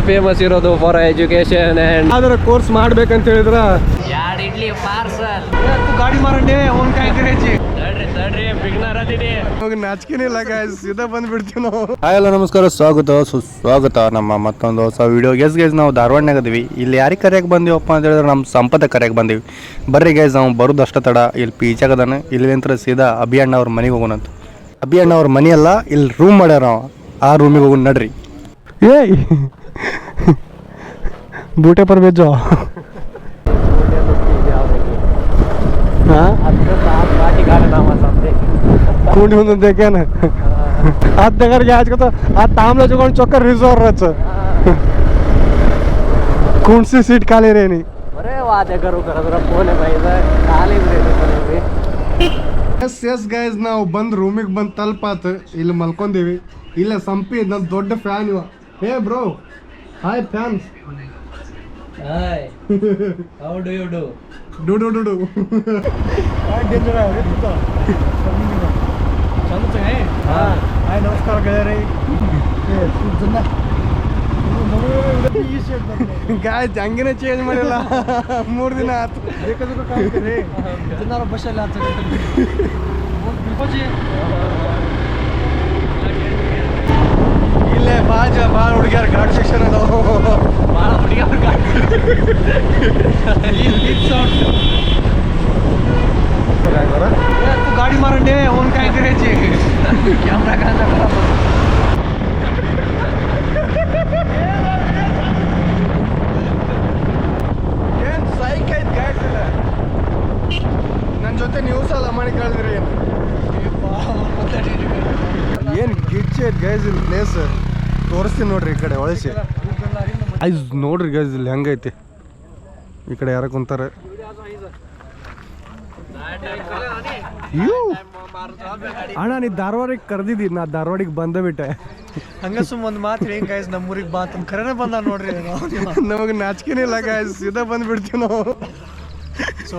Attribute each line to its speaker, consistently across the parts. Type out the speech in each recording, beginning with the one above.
Speaker 1: Famous ಇರೋದು for education and
Speaker 2: ಅದರ course ಮಾಡ್ಬೇಕಂತ ಹೇಳಿದ್ರ
Speaker 1: ಯಾಡ್ ಇಡ್ಲಿ ಪಾರ್ಸಲ್
Speaker 2: ಗಾಡಿ ಮಾರಂಡಿ ಅವನ್ ಕಾಯ್ಕರೇಜಿ
Speaker 1: ತಡ್ರಿ ಬಿಗ್ನರ್ ಅದಿನಿ
Speaker 2: ಹೋಗಿ ನಾಚಿಕೆನಿಲ್ಲ ಗಾಯ್ಸ್ ಸೀದಾ ಬಂದ್ಬಿಡ್ತೀವಿ ನಾವು.
Speaker 3: ಹಾಯ್ ಹಲೋ ನಮಸ್ಕಾರ, ಸುಸ್ವಾಗತ ನಮ್ಮ ಮತ್ತೊಂದು ಹೊಸ ವಿಡಿಯೋ. ಗೈಸ್ ನಾವು ಧಾರವಾಡನಾಗ ಅದೀವಿ. ಇಲ್ಲಿ ಯಾರಿಗೆ ಕರೆಯಕ್ಕೆ ಬಂದೀವಪ್ಪ ಅಂತ ಹೇಳಿದ್ರೆ ನಮ್ಮ ಸಂಪದ ಕರೆಯಕ್ಕೆ ಬಂದೀವಿ. ಬರ್ರಿ ಗೈಸ್, ನಾವು ಬರೋದು ಅಷ್ಟ ತಡ. ಇಲ್ಲಿ ಪೀಚಾಗದಾನ, ಇಲ್ಲಿ ನಿಂತರ ಸೀದಾ ಅಭಿಯಣ್ಣ ಅವ್ರ ಮನೆಗೆ ಹೋಗೋಣಂತ. ಅಭಿಯಣ್ಣ ಅವ್ರ ಮನೆ ಅಲ್ಲ, ಇಲ್ಲಿ ರೂಮ್ ಮಾಡ್ಯಾರ ನಾವು. ಆ ರೂಮಿಗೆ ಹೋಗೋಣ ನಡ್ರಿ.
Speaker 2: ಏಯ್ ಬೂಟೆ ಪರ್ ಬೇಜೋ कुंडी म्हणून देखे ना हात दगर घ्यायच का तो हात थांबला कोण चक्कर रिझॉर्टच कोणसी सीट खाली रे नी
Speaker 1: ಬರೇ ವಾದೆ ಕರು ಕರದ್ರ ಫೋನ್ ಖಾಲಿ
Speaker 2: ಎಸ್ ಗೈಸ್ ನಾವು ಬಂದ್ ರೂಮಿಗೆ ಬಂದ್ ತಲುಪಾತು. ಇಲ್ಲಿ ಮಲ್ಕೊಂಡೀವಿ. ಇಲ್ಲೇ ಸಂಪಿ ನನ್ನ ದೊಡ್ಡ ಫ್ಯಾನ್ ಇವ. Hey bro, hi fans.
Speaker 1: Hi how do you do
Speaker 2: do do do do hi ನಮಸ್ಕಾರ ಗೆಳೆಯರೇ. ಗಾಯ್ ಹಂಗೇನೆ ಚೇಂಜ್ ಮಾಡಿಲ್ಲ, 3 ದಿನ ಆಯ್ತು. ಬಸ್ಸಲ್ಲಿ ಇಲ್ಲೇ ಭಾಳ ಹುಡುಗಿಯರ್ ಘಾಟ್ ಸೆಕ್ಷನ್ ಅದಾವ.
Speaker 1: ಭಾಳ ಹುಡುಗಿಯರ್
Speaker 2: ಗಾಡಿ ಮಾರಂಡಿ ಅವನ್ ಕಾಯ್ಕರೇಜಿ
Speaker 1: ಕ್ಯಾಮ್ರಾ ಕಾಂತ
Speaker 2: ಏನ್ ಸೈಕ್ ಐತ್ ಗಾಯ್ಸ್. ಇಲ್ಲ ನನ್ನ ಜೊತೆ ನ್ಯೂಸ್ ಅಲ್ಲ ಮಾಡಿ ಕಳೆದ್ರಿ ಏನ್ ಗಿಚ್ಚಿ ಐತ್ ಗೈಸ್. ಇಲ್ಲಿ ಪ್ಲೇಸ್ ತೋರಿಸ್ತೀನಿ ನೋಡ್ರಿ. ಈ ಕಡೆ ಒಳಸಿ ಐಸ್ ನೋಡ್ರಿ ಗೈಸ್, ಇಲ್ಲಿ ಹೆಂಗೈತಿ. ಈ ಕಡೆ ಯಾರ ಕುಂತಾರೆ. ಅಣ್ಣ ನೀ ಧಾರವಾಡಿಗೆ ಕರೆದಿದ್ದೀನಿ, ನಾ ಧಾರವಾಡಿಗೆ ಬಂದ ಬಿಟ್ಟೆ.
Speaker 4: ಹಂಗ ಸುಮ್ಮ ಒಂದು ಮಾತು ಹೇಗೆ ಗಾಯ್ಸ್, ನಮ್ಮೂರಿಗೆ ಬಾ ಅಂತ ಕರೆನೇ ಬಂದ ನೋಡ್ರಿ.
Speaker 2: ನಮಗೆ ನಾಚಿಕೆನಿಲ್ಲ ಗಾಯ್ಸ್, ಸೀದಾ ಬಂದ್ಬಿಡ್ತೀವಿ ನಾವು.
Speaker 4: So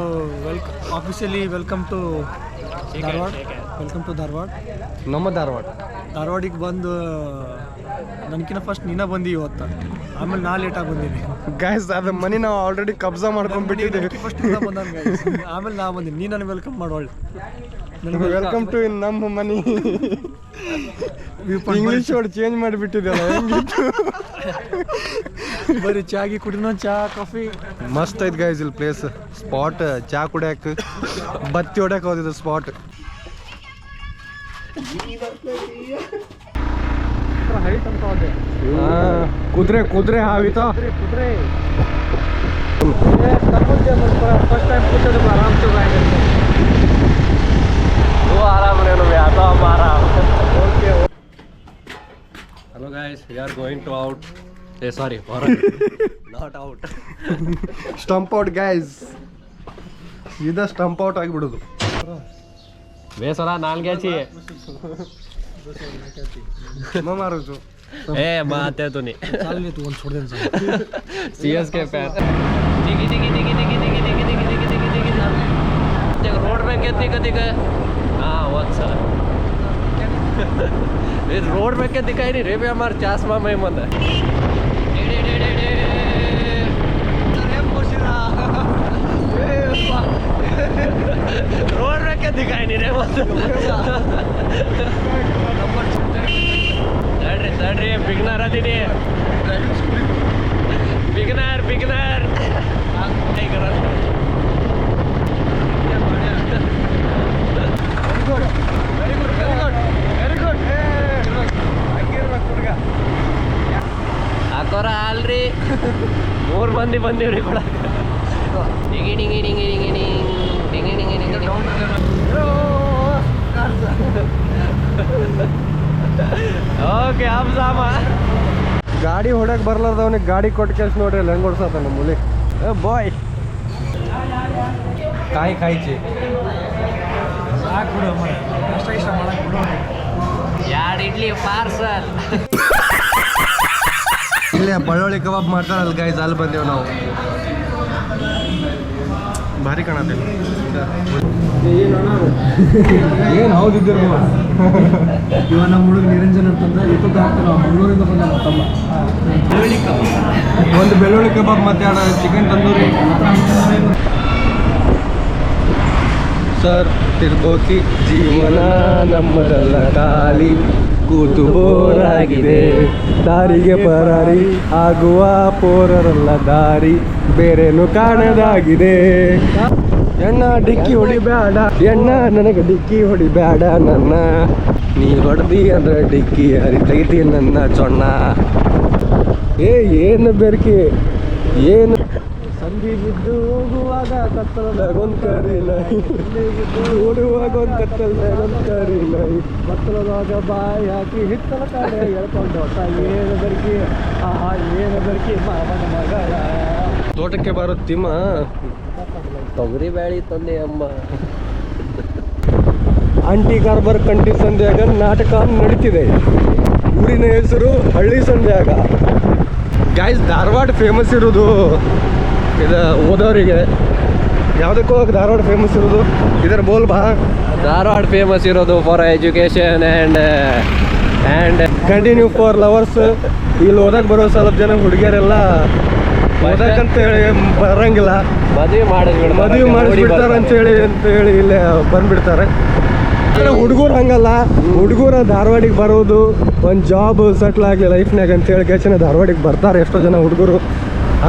Speaker 4: officially welcome to Dharwad. Welcome to Dharwad.
Speaker 2: ನಮ್ಮ
Speaker 4: ಧಾರವಾಡಿಗೆ ಬಂದು ನನಗಿನ್ನ ಫಸ್ಟ್ ನೀನ ಬಂದಿ ಇವತ್ತ, ಆಮೇಲೆ ನಾ ಲೇಟಾಗಿ ಬಂದೀನಿ
Speaker 2: ಗಾಯ್ಸ್. ಅದ ಮನಿ ನಾವು ಆಲ್ರೆಡಿ ಕಬ್ಜಾ ಮಾಡ್ಕೊಂಡ್ಬಿಟ್ಟಿದ್ದೀವಿ.
Speaker 4: ಫಸ್ಟ್ ಬಂದ ಗಾಯ್ಸ್, ಆಮೇಲೆ ನಾ ಬಂದೀನಿ. ನೀ ನನಗೆ ವೆಲ್ಕಮ್ ಮಾಡೋಳು.
Speaker 2: ವೆಲ್ಕಮ್ ಟು ನಮ್ಮ ಮನಿ. ಇಂಗ್ಲಿಷ್ ವರ್ಡ್ ಚೇಂಜ್ ಮಾಡಿಬಿಟ್ಟಿದ್ದಲ್ಲ, ಹೆಂಗಿತ್ತು.
Speaker 4: ಬರೀ ಚಾಗಿ ಕುಡಿನೋ, ಚಾ ಕಾಫಿ
Speaker 2: ಮಸ್ತ್ ಐತ್ ಗೈಸ್ ಇಲ್ಲಿ ಪ್ಲೇಸ್. ಸ್ಪಾಟ್ ಚಾ ಕುಡಿಯಕ್ಕೆ, ಬತ್ತಿ ಹೊಡ್ಯಕ್ಕೆ ಹೋದಿದ್ದು ಸ್ಪಾಟ್. ಕುದುರೆ ಹಾವಿತ
Speaker 4: ಫಸ್ಟ್ ಟೈಮ್ ಕೂತದ್ದು ಆರಾಮ್ से
Speaker 1: वो आराम रहे लो आता हम आराम. Okay. Hello guys, we are going to out. Sorry, not out.
Speaker 2: Stump out guys. ಸೀದಾ ಸ್ಟಂಪ್ ಔಟ್ ಆಗಿಬಿಡೋದು.
Speaker 1: ಬೇಸರ ನಾಲ್ಗ್ಯಾಚಿ
Speaker 2: ಮಾರು
Speaker 1: ए बात है तो नहीं.
Speaker 4: चालू तू ಒಂದು छोड़ दे.
Speaker 1: CSK fan. दिगी दिगी दिगी दिगी दिगी दिगी दिगी दिगी दिगी दिगी देख रोड में कितनी कदी का. हाँ बहुत सारा. इस रोड में क्या दिखाई नहीं रे बे, हमारे चश्मा में मन है. रोड में क्या दिखाई नहीं रे मन. ತಡ್ರಿ ಬಿಗ್ನರ್ ಅದಿನಿ. ಬಿಗ್ನರ್ ಹಾಕೋರ ಅಲ್ರಿ. 3 ಮಂದಿ ಬಂದಿವ್ರಿ ಕೊಡಕ್ಕೆ. Dinghy dinghy dinghy dinghy dinghy dinghy dinghy dinghy. Okay अब ಸಾಮ
Speaker 2: ಗಾಡಿ ಹೊಡಕ್ ಬರ್ಲಾರ್ದವನಿಗೆ ಗಾಡಿ ಕೊಟ್ಟು ಕೇಸ್ ನೋಡ್ರಿ ಹೆಂಗ್ ಹೊಡ್ಸತ್ತ ನಮ್ಮ ಮುಲಿ. ಬಾಯ್ ಕಾಯಿ ಕಾಯ್ಚಿ
Speaker 4: ಸಾಕು ಬಿಡು ಅಮ್ಮ, ಅಷ್ಟ ಇಷ್ಟ ಮಾಡಕ್ ಬಿಡು.
Speaker 1: 2 ಇಡ್ಲಿ ಪಾರ್ಸಲ್.
Speaker 2: ಇಲ್ಲೇ ಬಳ್ಳೊಳ್ಳಿ ಕಬಾಬ್ ಮಾಡ್ತಾರಲ್ಲ ಗೈಸ್, ಅಲ್ಲಿ ಬಂದೇವು ನಾವು. ಭಾರಿ ಕಾಣತ್ತಿಲ್ಲ ಏನು ಹೌದಿದ್ದರು
Speaker 4: ಇವ ನಮ್ಮ ಹುಡುಗ ನಿರಂಜನ್ ಅಂತಂದ್ರೆ ಇಪ್ಪತ್ತು ಆಗ್ತಾನೆ ಮಂಗಳೂರಿಂದ ಬಂದ ನಮ್ಮ ತಮ್ಮ
Speaker 2: ಒಂದು ಬೆಳ್ಳುಳ್ಳಿ ಕಬಾಬ್ ಮತ್ತೆ ಎರಡು ಚಿಕನ್ ತಂದೂರಿ ಸರ್ ತಿರ್ಬೋತಿ ಜೀವನ ನಮ್ಮದಲ್ಲ ಖಾಲಿ ಕೂತು ಬೋರಾಗಿದೆ ದಾರಿಗೆ ಪರಾರಿ ಆಗುವ ಪೋರರಲ್ಲ ದಾರಿ ಬೇರೇನು ಕಾಣದಾಗಿದೆ ಎಣ್ಣ ಡಿಕ್ಕಿ ಹೊಡಿಬೇಡ ಎಣ್ಣ ನನಗೆ ಡಿಕ್ಕಿ ಹೊಡಿಬೇಡ ನನ್ನ ನೀ ಹೊಡೆದಿ ಅಂದ್ರೆ ಡಿಕ್ಕಿ ಹರಿತೈತಿ ನನ್ನ ಚೊಣ್ಣ ಏನು ಬೆರ್ಕಿ ಏನು ಸಂಧಿ ಬಿದ್ದು ಹೋಗುವಾಗ ಕತ್ತಲದಾಗ ಒಂದು ಕರಿ ನೈ ಓಡುವಾಗ ಒಂದು ಕತ್ತಲದಾಗ ಒಂದು ಕರಿ ನೈ ಕತ್ತಲದಾಗ ಬಾಯಿ ಹಾಕಿ ಹಿತ್ತಲ ಕಡೆ ಎಳ್ಕೊಂಡು ಏನು ಬೆರ್ಕಿ ಏನು ಬೆರ್ಕಿ ಮಾಮನ ಮಗಳ ತೋಟಕ್ಕೆ ಬರೋ ತಿಮ್ಮ
Speaker 1: ತೊಗರಿ ಬ್ಯಾಳಿ ತಂದೆ ಅಮ್ಮ.
Speaker 2: ಆಂಟಿ ಕಾರ್ಬರ್ ಕಂಟಿ ಸಂಧ್ಯಾಗ ನಾಟಕ ನಡೀತಿದೆ. ಊರಿನ ಹೆಸರು ಹಳ್ಳಿ ಸಂಧ್ಯಾಗ. ಗೈಸ್ ಧಾರವಾಡ ಫೇಮಸ್ ಇರೋದು ಇದು ಓದೋರಿಗೆ. ಯಾವುದಕ್ಕೂ ಧಾರವಾಡ ಫೇಮಸ್ ಇರೋದು ಇದರ ಬೋಲ್ ಬಾ.
Speaker 1: ಧಾರವಾಡ ಫೇಮಸ್ ಇರೋದು for education and
Speaker 2: continue for lovers. ಇಲ್ಲಿ ಓದಕ್ಕೆ ಬರೋ ಸ್ವಲ್ಪ ಜನ ಹುಡುಗಿಯರೆಲ್ಲ ಓದಕ್ಕಂತ ಹೇಳಿ ಬರಂಗಿಲ್ಲ, ಮದುವೆ ಮಾಡಿಸ್ಬಿಡ್ತಾರೆ ಅಂತ ಹೇಳಿ ಇಲ್ಲೇ ಬಂದ್ಬಿಡ್ತಾರೆ. ಹುಡುಗರು ಹಂಗಲ್ಲ, ಹುಡುಗರು ಧಾರವಾಡಿಗೆ ಬರೋದು ಒಂದು ಜಾಬ್ ಸೆಟ್ಲ್ ಆಗಲಿ ಲೈಫ್ನಾಗ ಅಂತೇಳಿ ಕೆಚನ ಧಾರವಾಡಿಗೆ ಬರ್ತಾರೆ ಎಷ್ಟೋ ಜನ ಹುಡುಗರು.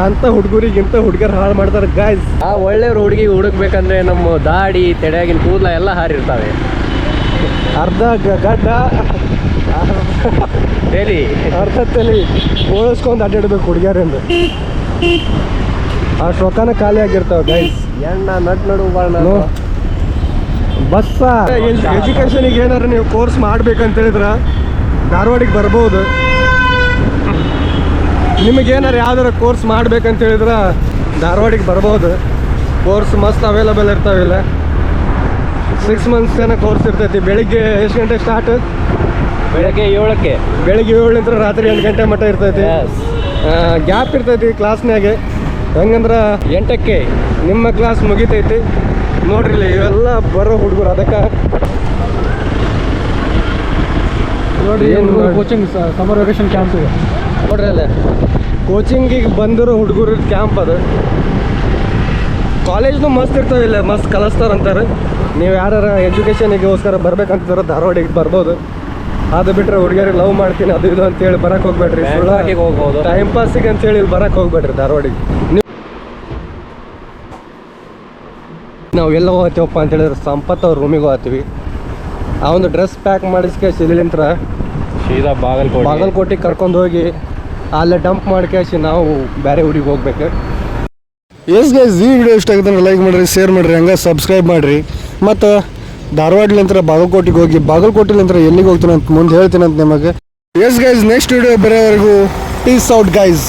Speaker 2: ಅಂತ ಹುಡುಗರಿಗಿಂತ ಹುಡುಗರು ಹಾಳು ಮಾಡ್ತಾರೆ ಗಾಯ್ಸ್.
Speaker 1: ಆ ಒಳ್ಳೆಯವ್ರು ಹುಡುಗಿಗೆ ಹುಡುಕ್ಬೇಕಂದ್ರೆ ನಮ್ಮ ದಾಡಿ ತೆಡೆಯಾಗಿನ ಕೂದಲ ಎಲ್ಲ ಹಾರಿರ್ತಾವೆ.
Speaker 2: ಅರ್ಧ ಗಡ್ಡ
Speaker 1: ತಲಿ
Speaker 2: ಅರ್ಧ ತಲೆ ಓಡಿಸ್ಕೊಂಡು ಅಡ್ಡಾಡ್ಬೇಕು ಹುಡುಗಿಯರಿಂದ. ಅಷ್ಟು ರೊಕ್ಕನ ಖಾಲಿ ಆಗಿರ್ತಾವೆ ಗೈಸ್.
Speaker 1: ಎಣ್ಣ ನಡು
Speaker 2: ಬಸ್ಸ ಎಜುಕೇಷನಿಗೆ ಏನಾದ್ರು ನೀವು ಕೋರ್ಸ್ ಮಾಡ್ಬೇಕಂತ ಹೇಳಿದ್ರೆ ಧಾರವಾಡಿಗೆ ಬರ್ಬೋದು. ನಿಮಗೇನಾರು ಯಾವ್ದಾರು ಕೋರ್ಸ್ ಮಾಡ್ಬೇಕಂತ ಹೇಳಿದ್ರೆ ಧಾರವಾಡಿಗೆ ಬರ್ಬೋದು. ಕೋರ್ಸ್ ಮಸ್ತ್ ಅವೈಲಬಲ್ ಇರ್ತಾವಿಲ್ಲ. 6 months ಏನೋ ಕೋರ್ಸ್ ಇರ್ತೈತಿ. ಬೆಳಿಗ್ಗೆ ಎಷ್ಟು ಗಂಟೆಗೆ ಸ್ಟಾರ್ಟ್?
Speaker 1: ಬೆಳಗ್ಗೆ 7ಕ್ಕೆ.
Speaker 2: ಬೆಳಿಗ್ಗೆ 7 ರಾತ್ರಿ 8 ಗಂಟೆ ಮಟ್ಟ ಇರ್ತೈತಿ. ಗ್ಯಾಪ್ ಇರ್ತೈತಿ ಕ್ಲಾಸ್ನಾಗೆ. ಹೆಂಗಂದ್ರೆ 8ಕ್ಕೆ ನಿಮ್ಮ ಕ್ಲಾಸ್ ಮುಗಿತೈತಿ. ನೋಡ್ರಿ ಇವೆಲ್ಲ ಬರೋ ಹುಡುಗರು. ಅದಕ್ಕೆ ನೋಡ್ರಿ ಏನು
Speaker 4: ಕೋಚಿಂಗ್ ಸಮರ್ ವೆಕೇಶನ್ ಕ್ಯಾಂಪ್ ಇದೆ
Speaker 2: ನೋಡ್ರಿ ಅಲ್ಲೇ ಕೋಚಿಂಗಿಗೆ ಬಂದಿರೋ ಹುಡುಗರ ಕ್ಯಾಂಪ್ ಅದು. ಕಾಲೇಜ್ನು ಮಸ್ತ್ ಇರ್ತಾವಿಲ್ಲ, ಮಸ್ತ್ ಕಲಿಸ್ತಾರಂತಾರೆ. ನೀವು ಯಾರು ಎಜುಕೇಷನಿಗೋಸ್ಕರ ಬರ್ಬೇಕಂತಿದ್ರೆ ಧಾರವಾಡಿಗೆ ಬರ್ಬೋದು. ಅದು ಬಿಟ್ಟರೆ ಹುಡುಗಿಯರಿಗೆ ಲವ್ ಮಾಡ್ತೀನಿ ಅದು ಇದು ಅಂತೇಳಿ ಬರಕ್ಕೆ ಹೋಗ್ಬೇಡ್ರಿ.
Speaker 1: ಹೋಗ್ಬೋದು
Speaker 2: ಟೈಮ್ ಪಾಸಿಗೆ ಅಂತೇಳಿ ಇಲ್ಲಿ ಬರಕ್ಕೆ ಹೋಗ್ಬೇಡ್ರಿ ಧಾರವಾಡಿಗೆ. ನಾವು ಎಲ್ಲ ಹೋಗ್ತೀವಪ್ಪ ಅಂತ ಹೇಳಿದ್ರೆ ಸಂಪತ್ ಅವ್ರ ರೂಮಿಗೆ ಹೋಗ್ತೀವಿ. ಆ ಒಂದು ಡ್ರೆಸ್ ಪ್ಯಾಕ್ ಮಾಡಿಸ್ಕೇಸಿ ಇಲ್ಲಿಂತ್ರ
Speaker 1: ಸೀದಾ
Speaker 2: ಬಾಗಲಕೋಟೆಗೆ ಕರ್ಕೊಂಡು ಹೋಗಿ ಅಲ್ಲೇ ಡಂಪ್ ಮಾಡ್ಕೇಸಿ ನಾವು ಬೇರೆ ಊರಿಗೆ ಹೋಗ್ಬೇಕು. ಎಸ್ ಗೈಸ್, ಈ ವಿಡಿಯೋ ಇಷ್ಟ ಆಗಿದ್ರೆ ಲೈಕ್ ಮಾಡಿರಿ, ಶೇರ್ ಮಾಡಿರಿ, ಹಂಗೆ ಸಬ್ಸ್ಕ್ರೈಬ್ ಮಾಡಿರಿ. ಮತ್ತು ಧಾರವಾಡಲಿಂತ್ರ ಬಾಗಲಕೋಟೆಗೆ ಹೋಗಿ ಬಾಗಲಕೋಟೆಲಿಂತ್ರ ಎಲ್ಲಿಗೆ ಹೋಗ್ತೀನಿ ಅಂತ ಮುಂದೆ ಹೇಳ್ತೀನಿ ಅಂತ ನಿಮಗೆ. ಎಸ್ ಗೈಸ್, ನೆಕ್ಸ್ಟ್ ವಿಡಿಯೋ ಬರೋವರೆಗೂ ಪೀಸ್ ಔಟ್ ಗೈಸ್.